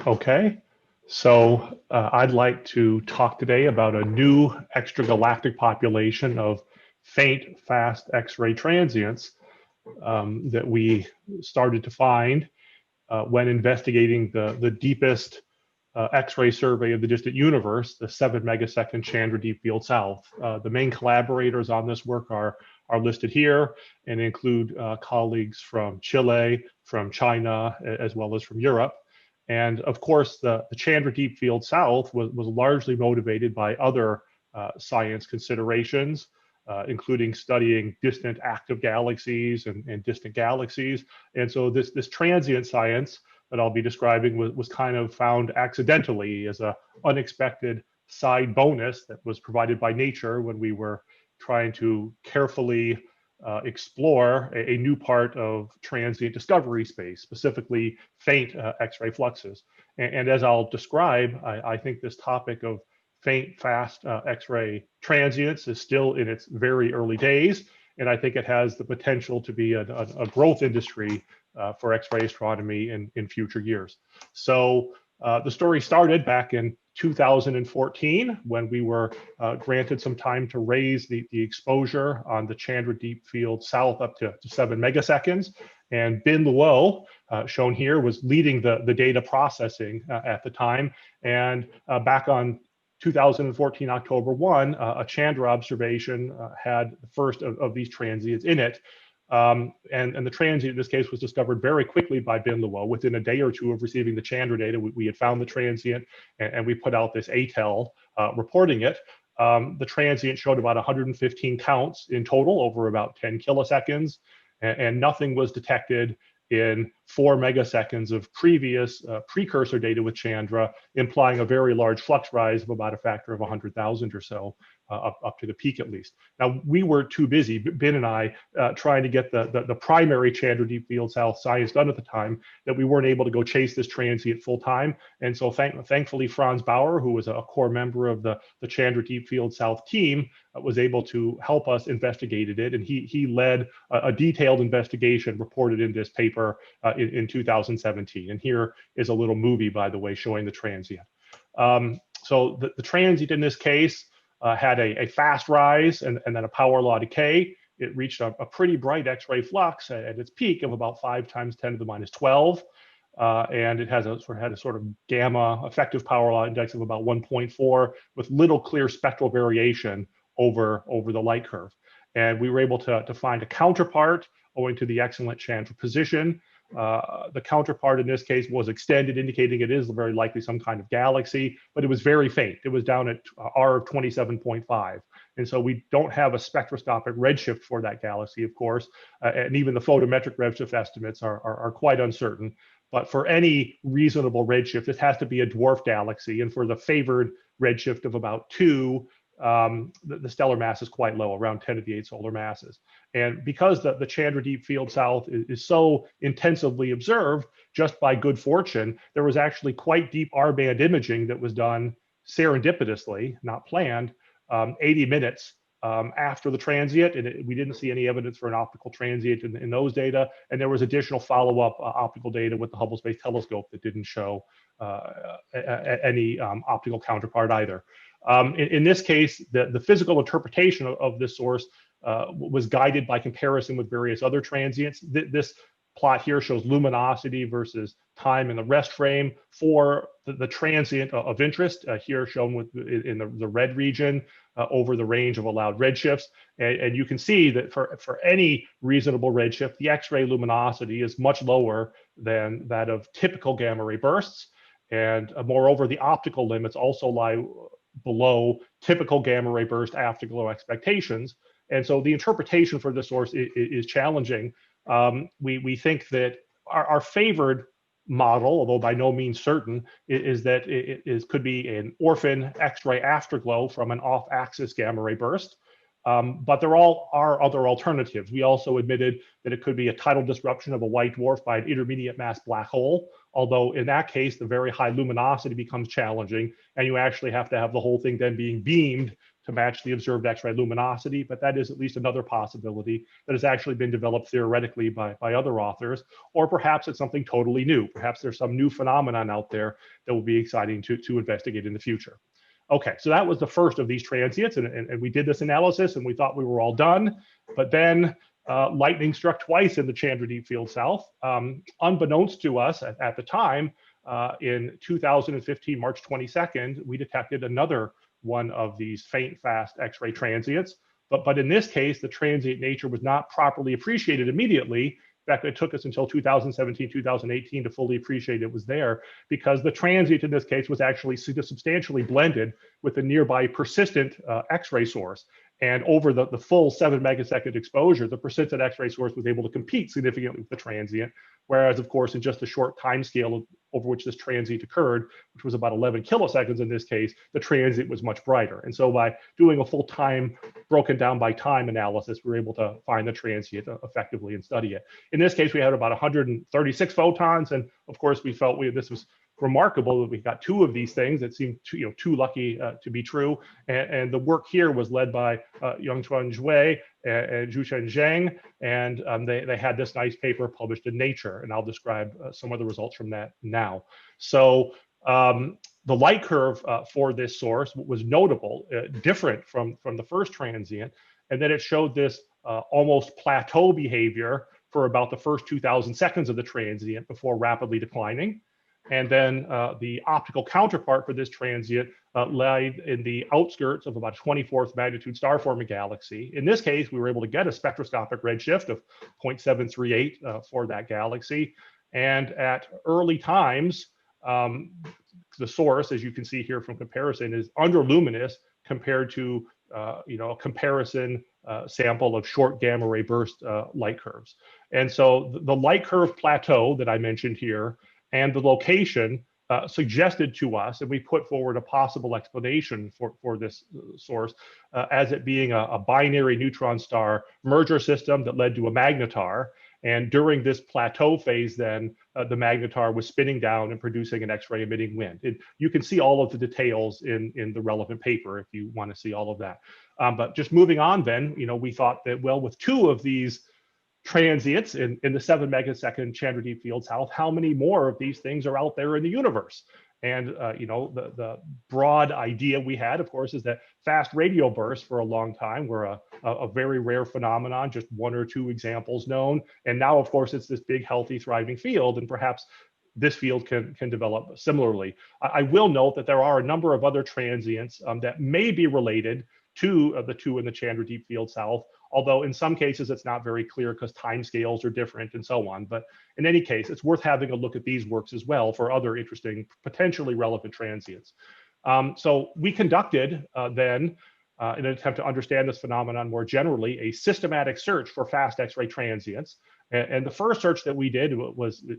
Okay, so I'd like to talk today about a new extragalactic population of faint, fast X-ray transients that we started to find when investigating the deepest X-ray survey of the distant universe, the 7 megasecond Chandra Deep Field-South. The main collaborators on this work are listed here and include colleagues from Chile, from China, as well as from Europe. And of course, the Chandra Deep Field-South was largely motivated by other science considerations, including studying distant active galaxies and distant galaxies. And so this transient science that I'll be describing was kind of found accidentally as an unexpected side bonus that was provided by nature when we were trying to carefully explore a new part of transient discovery space, specifically faint X-ray fluxes. And as I'll describe, I think this topic of faint, fast X-ray transients is still in its very early days. And I think it has the potential to be a growth industry for X-ray astronomy in future years. So the story started back in 2014 when we were granted some time to raise the exposure on the Chandra Deep Field-South up to 7 megaseconds. And Bin Luo, shown here, was leading the data processing at the time. And back on 2014, October 1, a Chandra observation had the first of these transients in it. And the transient in this case was discovered very quickly by Bin Luo. Within a day or two of receiving the Chandra data, we had found the transient and we put out this ATEL reporting it. The transient showed about 115 counts in total over about 10 kiloseconds, and nothing was detected in 4 megaseconds of previous precursor data with Chandra, implying a very large flux rise of about a factor of 100,000 or so, up to the peak at least. Now, we were too busy, Bin and I, trying to get the primary Chandra Deep Field-South science done at the time, that we weren't able to go chase this transient full time. And so thankfully, Franz Bauer, who was a core member of the Chandra Deep Field-South team, was able to help us investigate it. And he led a detailed investigation reported in this paper in 2017. And here is a little movie, by the way, showing the transient. So the transient in this case had a fast rise and then a power law decay. It reached a pretty bright X-ray flux at its peak of about 5 times 10 to the minus 12. And it had a sort of gamma effective power law index of about 1.4 with little clear spectral variation over the light curve. And we were able to find a counterpart owing to the excellent Chandra position. The counterpart in this case was extended, indicating it is very likely some kind of galaxy, but it was very faint. It was down at R of 27.5. And so we don't have a spectroscopic redshift for that galaxy, of course, and even the photometric redshift estimates are quite uncertain. But for any reasonable redshift, it has to be a dwarf galaxy. And for the favored redshift of about 2, the stellar mass is quite low, around 10 to the 8 solar masses. And because the Chandra Deep Field-South is so intensively observed, just by good fortune, there was actually quite deep R-band imaging that was done serendipitously, not planned, 80 minutes after the transient, and we didn't see any evidence for an optical transient in those data. And there was additional follow-up optical data with the Hubble Space Telescope that didn't show any optical counterpart either. In this case, the physical interpretation of this source was guided by comparison with various other transients. This plot here shows luminosity versus time in the rest frame for the transient of interest, here shown in the red region over the range of allowed redshifts. And you can see that for any reasonable redshift, the X-ray luminosity is much lower than that of typical gamma ray bursts. And moreover, the optical limits also lie below typical gamma ray burst afterglow expectations. And so the interpretation for this source is challenging. We think that our favored model, although by no means certain, is that it could be an orphan X-ray afterglow from an off-axis gamma ray burst. But there are other alternatives. We also admitted that it could be a tidal disruption of a white dwarf by an intermediate mass black hole, although in that case, the very high luminosity becomes challenging, and you actually have to have the whole thing then being beamed to match the observed X-ray luminosity, but that is at least another possibility that has actually been developed theoretically by other authors, or perhaps it's something totally new. Perhaps there's some new phenomenon out there that will be exciting to investigate in the future. Okay, so that was the first of these transients, and we did this analysis and we thought we were all done, but then lightning struck twice in the Chandra Deep Field-South. Unbeknownst to us at the time, in 2015, March 22nd, we detected another one of these faint, fast X-ray transients. But in this case, the transient nature was not properly appreciated immediately. In fact, it took us until 2017, 2018 to fully appreciate it was there, because the transient in this case was actually substantially blended with a nearby persistent X-ray source. And over the full 7 megasecond exposure, the persistent X-ray source was able to compete significantly with the transient. Whereas, of course, in just a short time scale over which this transient occurred, which was about 11 kiloseconds in this case, the transient was much brighter. And so by doing a full time, broken down by time analysis, we were able to find the transient effectively and study it. In this case, we had about 136 photons. And of course, we felt this was remarkable that we got 2 of these things that seemed too lucky to be true. And the work here was led by Yongchuan Zhui and Zhuchen Zheng, and they had this nice paper published in Nature, and I'll describe some of the results from that now. So the light curve for this source was notable, different from the first transient, and then it showed this almost plateau behavior for about the first 2,000 seconds of the transient before rapidly declining. And then the optical counterpart for this transient lay in the outskirts of about 24th magnitude star-forming galaxy. In this case, we were able to get a spectroscopic redshift of 0.738 for that galaxy. And at early times, the source, as you can see here from comparison, is underluminous compared to a comparison sample of short gamma ray burst light curves. And so the light curve plateau that I mentioned here and the location suggested to us, and we put forward a possible explanation for this source as it being a binary neutron-star merger system that led to a magnetar. And during this plateau phase, then the magnetar was spinning down and producing an X-ray emitting wind. You can see all of the details in the relevant paper if you want to see all of that. But just moving on, then, we thought that, well, with 2 of these transients in the 7 megasecond Chandra Deep Field-South, how many more of these things are out there in the universe? And the broad idea we had, of course, is that fast radio bursts for a long time were a very rare phenomenon, just 1 or 2 examples known. And now, of course, it's this big, healthy, thriving field, and perhaps this field can develop similarly. I will note that there are a number of other transients that may be related to the 2 in the Chandra Deep Field-South, although in some cases it's not very clear because timescales are different and so on. But in any case, it's worth having a look at these works as well for other interesting, potentially relevant transients. So we conducted then, in an attempt to understand this phenomenon more generally, a systematic search for fast X-ray transients. And the first search that we did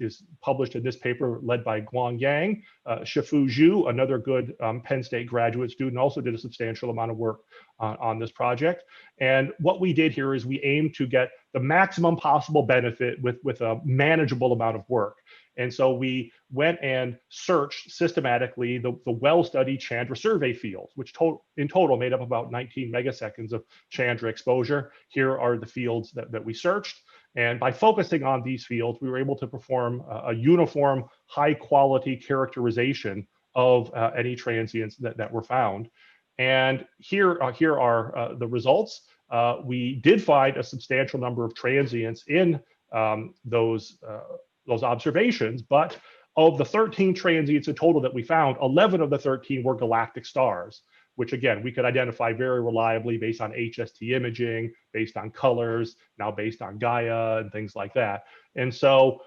is published in this paper led by Guang Yang. Shifu Zhu, another good Penn State graduate student, also did a substantial amount of work on this project. And what we did here is we aimed to get the maximum possible benefit with a manageable amount of work. And so we went and searched systematically the well-studied Chandra survey fields, which in total made up about 19 megaseconds of Chandra exposure. Here are the fields that we searched. And by focusing on these fields, we were able to perform a uniform, high-quality characterization of any transients that were found. And here are the results. We did find a substantial number of transients in those observations, but of the 13 transients in total that we found, 11 of the 13 were galactic stars, which again, we could identify very reliably based on HST imaging, based on colors, now based on Gaia and things like that. And so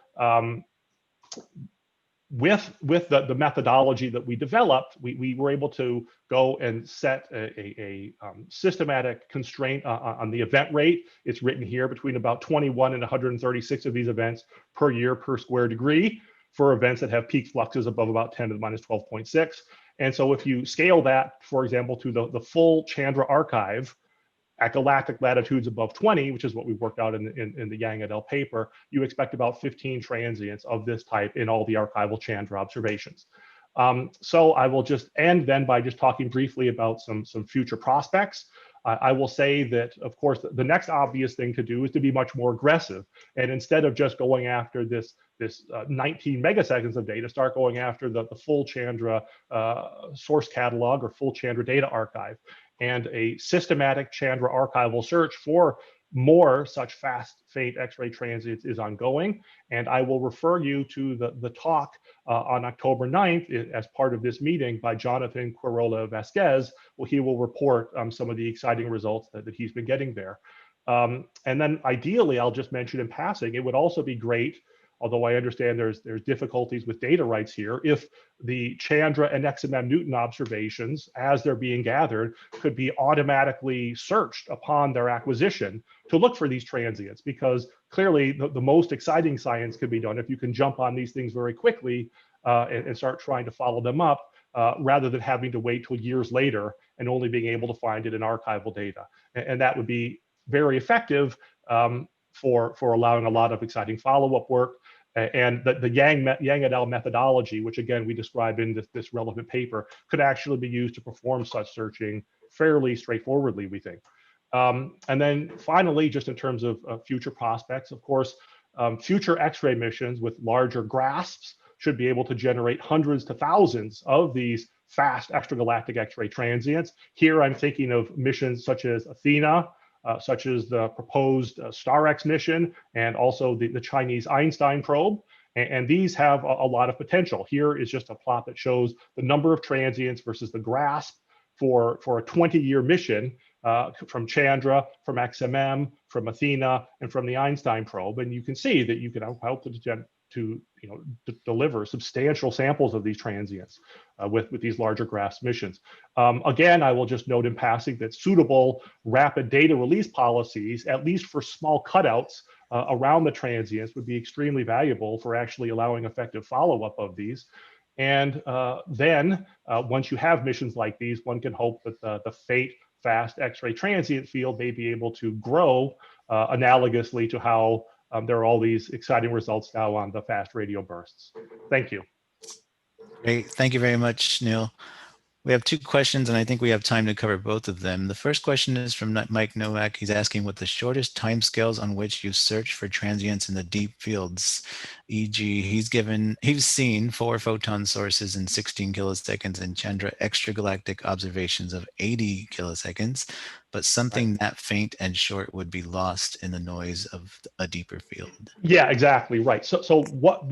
with the methodology that we developed, we were able to go and set a systematic constraint on the event rate. It's written here between about 21 and 136 of these events per year per square degree for events that have peak fluxes above about 10 to the minus 12.6. And so if you scale that, for example, to the full Chandra archive at galactic latitudes above 20, which is what we worked out in the Yang et al. Paper, you expect about 15 transients of this type in all the archival Chandra observations. So I will just end then by just talking briefly about some future prospects. I will say that, of course, the next obvious thing to do is to be much more aggressive. And instead of just going after this 19 megaseconds of data, start going after the full Chandra source catalog or full Chandra data archive. And a systematic Chandra archival search for more such fast, faint X-ray transients is ongoing. And I will refer you to the talk on October 9th as part of this meeting by Jonathan Quirola Vasquez, where he will report some of the exciting results that he's been getting there. And then ideally, I'll just mention in passing, it would also be great, although I understand there's difficulties with data rights here, if the Chandra and XMM-Newton observations, as they're being gathered, could be automatically searched upon their acquisition to look for these transients, because clearly the most exciting science can be done if you can jump on these things very quickly and start trying to follow them up, rather than having to wait till years later and only being able to find it in archival data. And that would be very effective for allowing a lot of exciting follow-up work. And the Yang et al. Methodology, which again we describe in this relevant paper, could actually be used to perform such searching fairly straightforwardly, we think. And then finally, just in terms of future prospects, of course, future X-ray missions with larger grasps should be able to generate hundreds to thousands of these fast extragalactic X-ray transients. Here I'm thinking of missions such as Athena, such as the proposed StarX mission, and also the Chinese Einstein Probe. And these have a lot of potential. Here is just a plot that shows the number of transients versus the grasp for a 20-year mission from Chandra, from XMM, from Athena, and from the Einstein Probe. And you can see that you can help to deliver substantial samples of these transients with these larger grasp missions. Again, I will just note in passing that suitable rapid data release policies, at least for small cutouts around the transients, would be extremely valuable for actually allowing effective follow-up of these. And then once you have missions like these, one can hope that the faint fast X-ray transient field may be able to grow analogously to how there are all these exciting results now on the fast radio bursts. Thank you. Great. Thank you very much, Neil. We have two questions, and I think we have time to cover both of them. The first question is from Mike Nowak. He's asking what the shortest timescales on which you search for transients in the deep fields, e.g. he's seen 4 photon sources in 16 kiloseconds and Chandra extragalactic observations of 80 kiloseconds, but something that faint and short would be lost in the noise of a deeper field. Yeah, exactly right. So what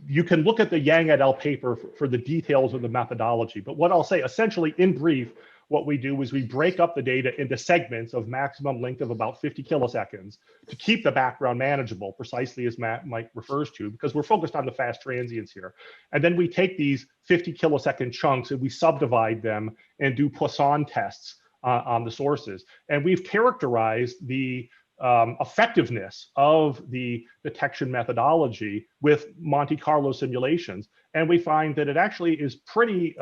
you can look at the Yang et al. Paper for the details of the methodology, but what I'll say essentially in brief, what we do is we break up the data into segments of maximum length of about 50 kiloseconds to keep the background manageable, precisely as Mike refers to, because we're focused on the fast transients here. And then we take these 50 kilosecond chunks and we subdivide them and do Poisson tests on the sources. And we've characterized the effectiveness of the detection methodology with Monte Carlo simulations. And we find that it actually is pretty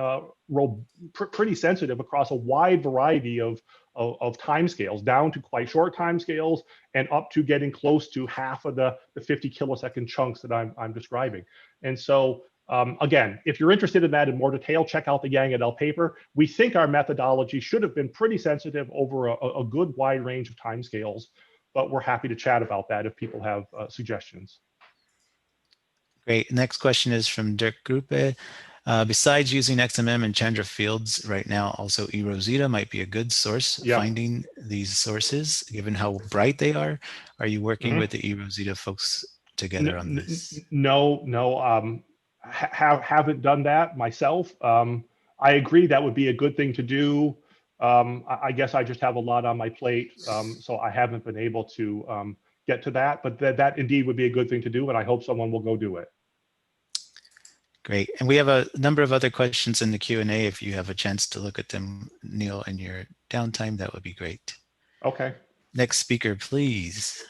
sensitive across a wide variety of timescales, down to quite short timescales and up to getting close to half of the 50 kilosecond chunks that I'm describing. And so again, if you're interested in that in more detail, check out the Yang et al. Paper. We think our methodology should have been pretty sensitive over a good wide range of timescales, but we're happy to chat about that if people have suggestions. Great. Next question is from Dirk Gruppe. Besides using XMM and Chandra fields right now, also eRosita might be a good source. Yeah. Finding these sources, given how bright they are you working with the eRosita folks together on this? No. Haven't done that myself. I agree that would be a good thing to do. I guess I just have a lot on my plate, so I haven't been able to get to that, but that indeed would be a good thing to do, and I hope someone will go do it. Great. And we have a number of other questions in the Q&A. If you have a chance to look at them, Neil, in your downtime, that would be great. Okay. Next speaker, please.